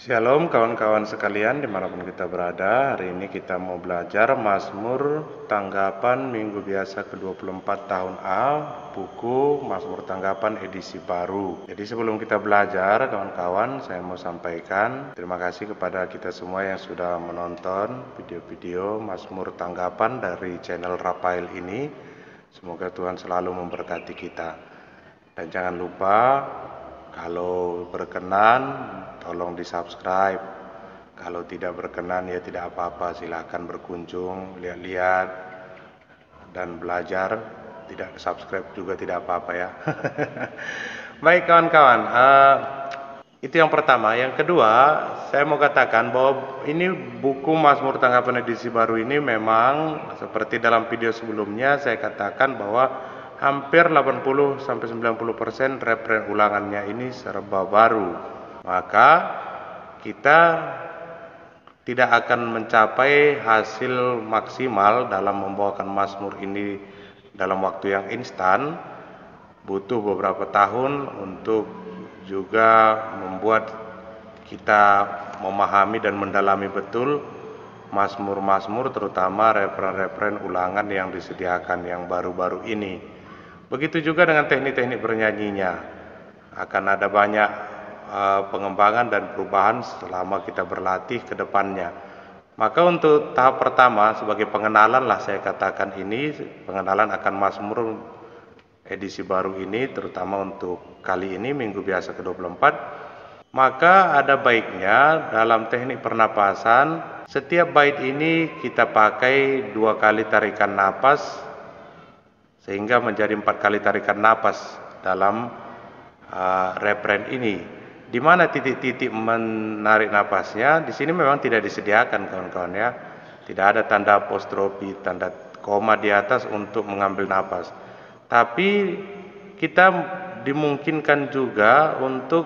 Shalom kawan-kawan sekalian dimanapun kita berada. Hari ini kita mau belajar Mazmur Tanggapan Minggu Biasa ke-24 tahun A, buku Mazmur Tanggapan edisi baru. Jadi sebelum kita belajar kawan-kawan, saya mau sampaikan terima kasih kepada kita semua yang sudah menonton video-video Mazmur Tanggapan dari channel Rafael ini. Semoga Tuhan selalu memberkati kita. Dan jangan lupa, kalau berkenan, tolong di-subscribe. Kalau tidak berkenan, ya tidak apa-apa. Silahkan berkunjung, lihat-lihat, dan belajar. Tidak subscribe juga tidak apa-apa ya. Baik kawan-kawan, itu yang pertama. Yang kedua, saya mau katakan bahwa ini buku Mazmur Tanggapan edisi baru ini memang seperti dalam video sebelumnya saya katakan bahwa hampir 80-90% referen ulangannya ini serba baru. Maka kita tidak akan mencapai hasil maksimal dalam membawakan Mazmur ini dalam waktu yang instan. Butuh beberapa tahun untuk juga membuat kita memahami dan mendalami betul Mazmur-Mazmur, terutama referen-referen ulangan yang disediakan yang baru-baru ini. Begitu juga dengan teknik-teknik bernyanyinya. Akan ada banyak pengembangan dan perubahan selama kita berlatih ke depannya. Maka untuk tahap pertama sebagai pengenalan lah saya katakan ini, pengenalan akan Mazmur edisi baru ini, terutama untuk kali ini Minggu Biasa ke-24. Maka ada baiknya dalam teknik pernapasan, setiap bait ini kita pakai 2 kali tarikan napas, sehingga menjadi 4 kali tarikan napas dalam referen ini. Di mana titik-titik menarik napasnya? Di sini memang tidak disediakan kawan-kawan ya. Tidak ada tanda apostrofi, tanda koma di atas untuk mengambil napas. Tapi kita dimungkinkan juga untuk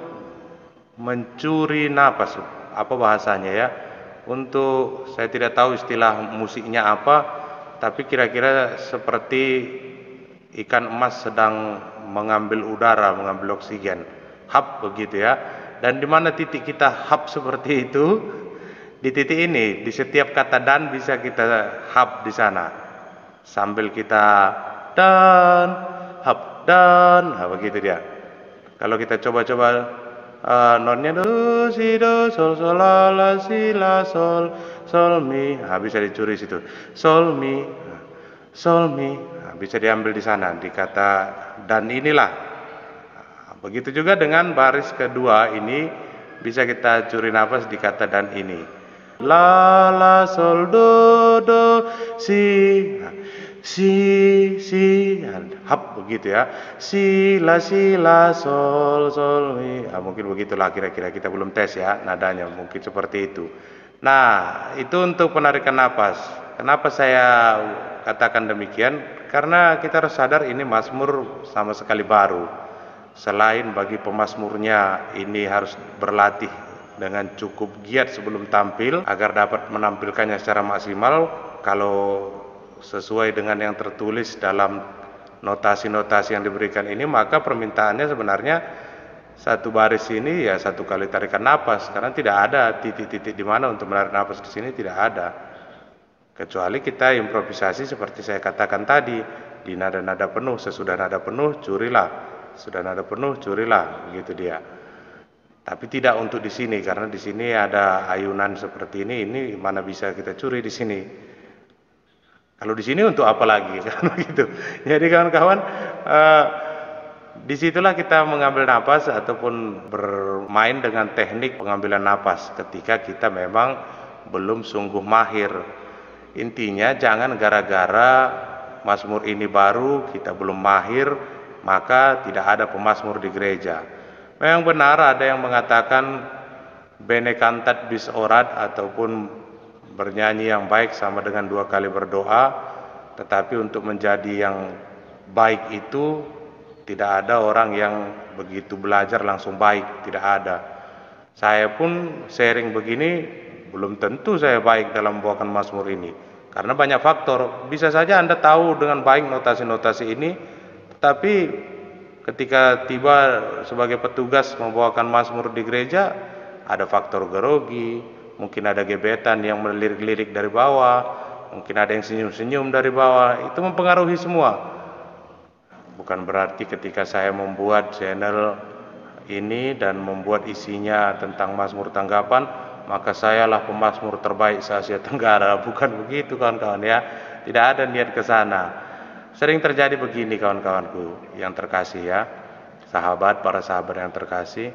mencuri napas. Apa bahasanya ya? Untuk, saya tidak tahu istilah musiknya apa, tapi kira-kira seperti ikan emas sedang mengambil udara, mengambil oksigen, hap begitu ya. Dan di mana titik kita hap seperti itu? Di titik ini, di setiap kata dan bisa kita hap di sana. Sambil kita dan, hap dan, nah begitu dia. Kalau kita coba-coba notnya do si do sol sol la si la sol sol mi, nah, bisa dicuri situ. Sol mi, bisa diambil di sana di kata dan inilah. Begitu juga dengan baris kedua ini bisa kita curi nafas di kata dan ini. La la sol do si, si hap begitu ya. Si la sol mi. Mungkin begitulah kira-kira, kita belum tes ya nadanya, mungkin seperti itu. Nah, itu untuk penarikan napas. Kenapa saya katakan demikian? Karena kita harus sadar ini Mazmur sama sekali baru. Selain bagi pemazmurnya ini harus berlatih dengan cukup giat sebelum tampil agar dapat menampilkannya secara maksimal. Kalau sesuai dengan yang tertulis dalam notasi-notasi yang diberikan ini, maka permintaannya sebenarnya satu baris ini ya 1 kali tarikan napas, karena tidak ada titik-titik di mana untuk menarik napas di sini, tidak ada. Kecuali kita improvisasi seperti saya katakan tadi, di nada-nada penuh, sesudah nada penuh curilah, sudah nada penuh curilah, begitu dia. Tapi tidak untuk di sini, karena di sini ada ayunan seperti ini mana bisa kita curi di sini. Kalau di sini untuk apa lagi kan begitu. Jadi kawan-kawan, disitulah kita mengambil napas ataupun bermain dengan teknik pengambilan napas ketika kita memang belum sungguh mahir. Intinya jangan gara-gara Mazmur ini baru, kita belum mahir, maka tidak ada pemazmur di gereja. Memang benar ada yang mengatakan bene cantat bis orat, ataupun bernyanyi yang baik sama dengan 2 kali berdoa. Tetapi untuk menjadi yang baik itu tidak ada orang yang begitu belajar langsung baik, tidak ada. Saya pun sharing begini, belum tentu saya baik dalam membawakan Mazmur ini, karena banyak faktor. Bisa saja Anda tahu dengan baik notasi-notasi ini, tapi ketika tiba sebagai petugas membawakan Mazmur di gereja, ada faktor grogi, mungkin ada gebetan yang melirik-lirik dari bawah, mungkin ada yang senyum-senyum dari bawah, itu mempengaruhi semua. Bukan berarti ketika saya membuat channel ini dan membuat isinya tentang Mazmur Tanggapan, maka sayalah pemazmur terbaik se-Asia Tenggara. Bukan begitu kawan-kawan ya, tidak ada niat ke sana. Sering terjadi begini kawan-kawanku yang terkasih ya, para sahabat yang terkasih,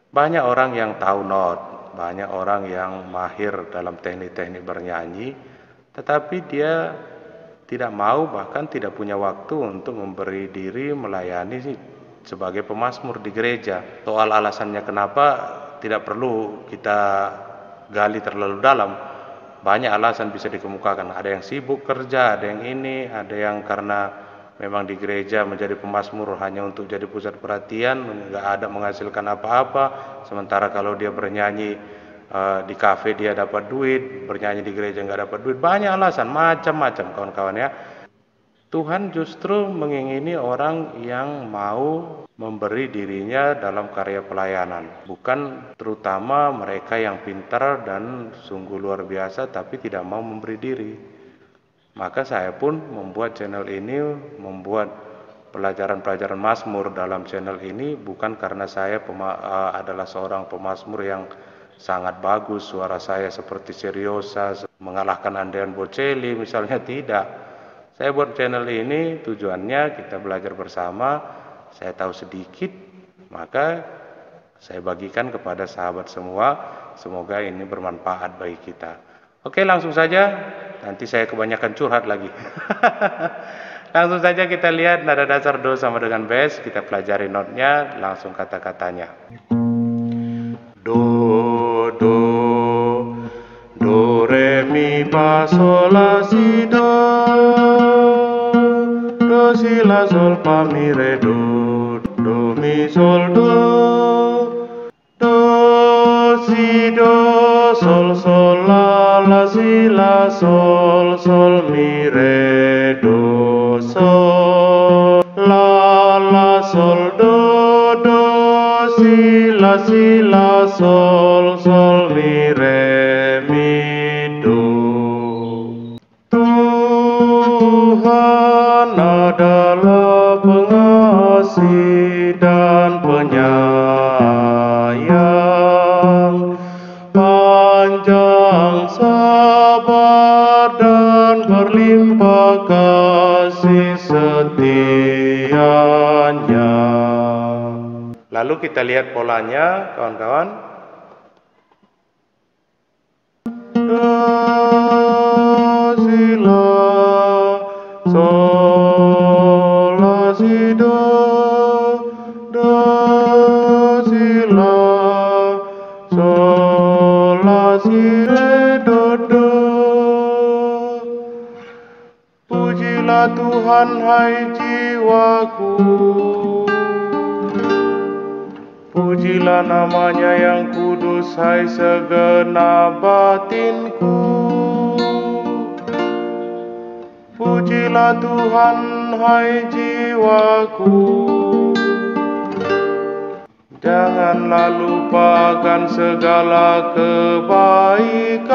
banyak orang yang tahu not, banyak orang yang mahir dalam teknik-teknik bernyanyi, tetapi dia tidak mau, bahkan tidak punya waktu untuk memberi diri melayani sebagai pemazmur di gereja. Soal alasannya kenapa tidak perlu kita gali terlalu dalam. Banyak alasan bisa dikemukakan. Ada yang sibuk kerja, ada yang ini, ada yang karena memang di gereja menjadi pemazmur hanya untuk jadi pusat perhatian, nggak ada menghasilkan apa-apa. Sementara kalau dia bernyanyi di kafe dia dapat duit, bernyanyi di gereja nggak dapat duit. Banyak alasan, macam-macam kawan-kawan ya. Tuhan justru mengingini orang yang mau memberi dirinya dalam karya pelayanan, bukan terutama mereka yang pintar dan sungguh luar biasa tapi tidak mau memberi diri. Maka saya pun membuat channel ini, membuat pelajaran-pelajaran Mazmur dalam channel ini bukan karena saya adalah seorang pemazmur yang sangat bagus, suara saya seperti Seriosa, mengalahkan Andrean Bocelli misalnya, tidak. Saya buat channel ini tujuannya kita belajar bersama, saya tahu sedikit, maka saya bagikan kepada sahabat semua, semoga ini bermanfaat bagi kita. Oke, langsung saja, nanti saya kebanyakan curhat lagi. Langsung saja kita lihat nada dasar do sama dengan bass, kita pelajari notnya, langsung kata-katanya. Do, do, do, re, mi, fa, sol, la, si, do. Do, si, la, sol, fa, mi, re, do, mi, sol, do. Do, si, do, sol, sol, la, si, la, sol, sol, mi, re, do, sol, la, sol, do, si, la, sol, sol, mi, re, mi, do. Tuhan adalah pengasih dan penyayang, panjang sabar dan berlimpah kasih setianya. Lalu kita lihat polanya kawan-kawan. Do, si, la, sol, la, si, do, si, la, sol, la, si, re, do. Pujilah Tuhan hai jiwaku, pujilah namanya yang kudus hai segenap batinku. Pujilah Tuhan hai jiwaku, janganlah lupakan segala kebaikannya.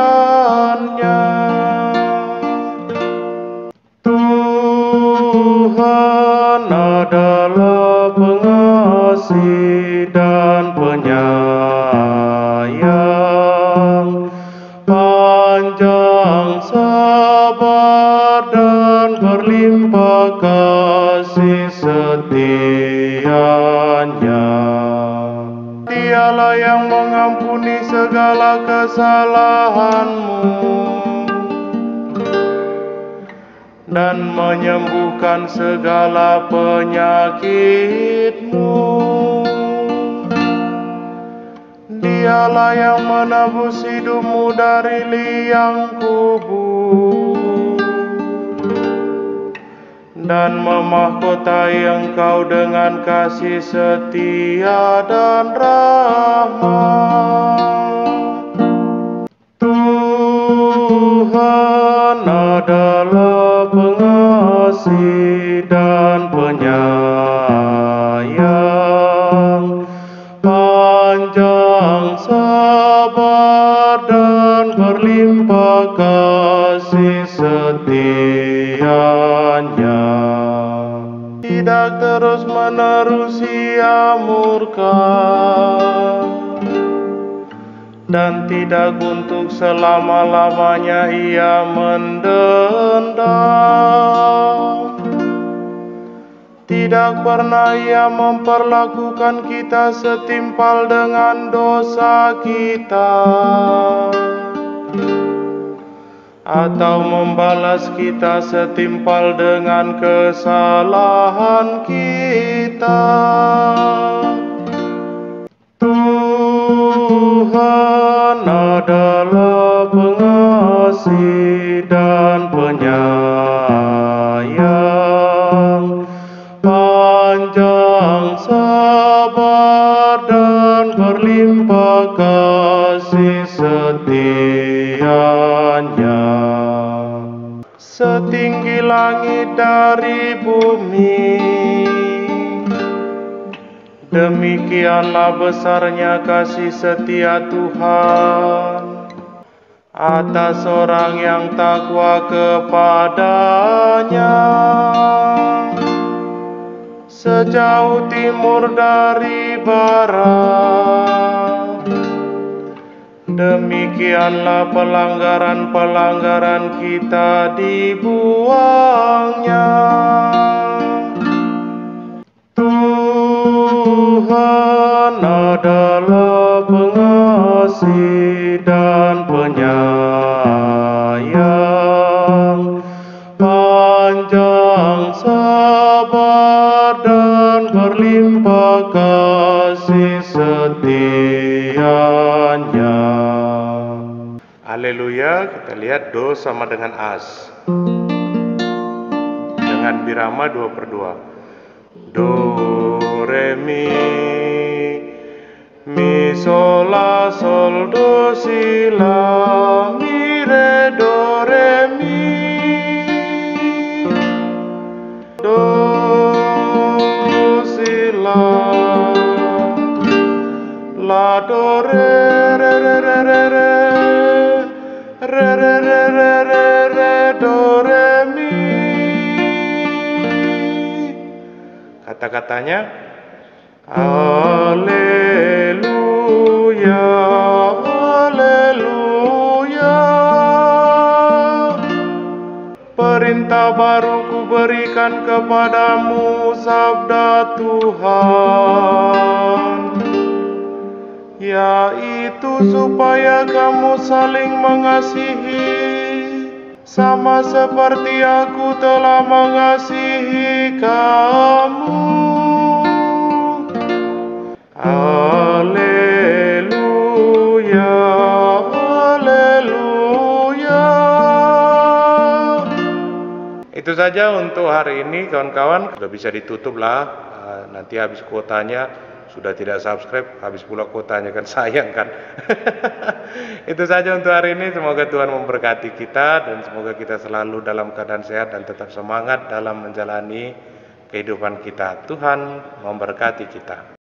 Tuhan adalah pengasih dan penyayang, panjang sabar dan berlimpah kasih setianya. Dialah yang mengampuni segala kesalahanmu dan menyembuhkan segala penyakitmu. Dialah yang menebus hidupmu dari liang kubur dan memahkotai engkau dengan kasih setia dan rahmat. Tuhan adalah pengasih dan penyayang, panjang sabar berlimpah kasih setianya. Tidak terus menerus Ia murka, dan tidak untuk selama-lamanya Ia mendendam. Tidak pernah Ia memperlakukan kita setimpal dengan dosa kita, atau membalas kita setimpal dengan kesalahan kita. Tuhan adalah pengasih dan penyayang, panjang sabar dan berlimpah kasih setianya. Setinggi langit dari bumi, demikianlah besarnya kasih setia Tuhan atas orang yang takwa kepadanya. Sejauh timur dari barat, demikianlah pelanggaran-pelanggaran kita dibuangnya. Tuhan adalah pengasih dan penyayang, panjang sabar dan berlimpah kasih setianya. Haleluya. Kita lihat do sama dengan as, dengan birama 2/2. Do re mi sol la sol do si la mi re do re mi do si la do re re re re re re re re re re re re do re mi. Kata-katanya, Haleluya, Haleluya. Perintah baru kuberikan kepadamu, sabda Tuhan, yaitu supaya kamu saling mengasihi, sama seperti aku telah mengasihi kamu. Haleluya, Haleluya. Itu saja untuk hari ini kawan-kawan. Sudah bisa ditutup lah. Nanti habis kuotanya, sudah tidak subscribe, habis pula kuotanya, kan sayang kan. Itu saja untuk hari ini. Semoga Tuhan memberkati kita, dan semoga kita selalu dalam keadaan sehat dan tetap semangat dalam menjalani kehidupan kita. Tuhan memberkati kita.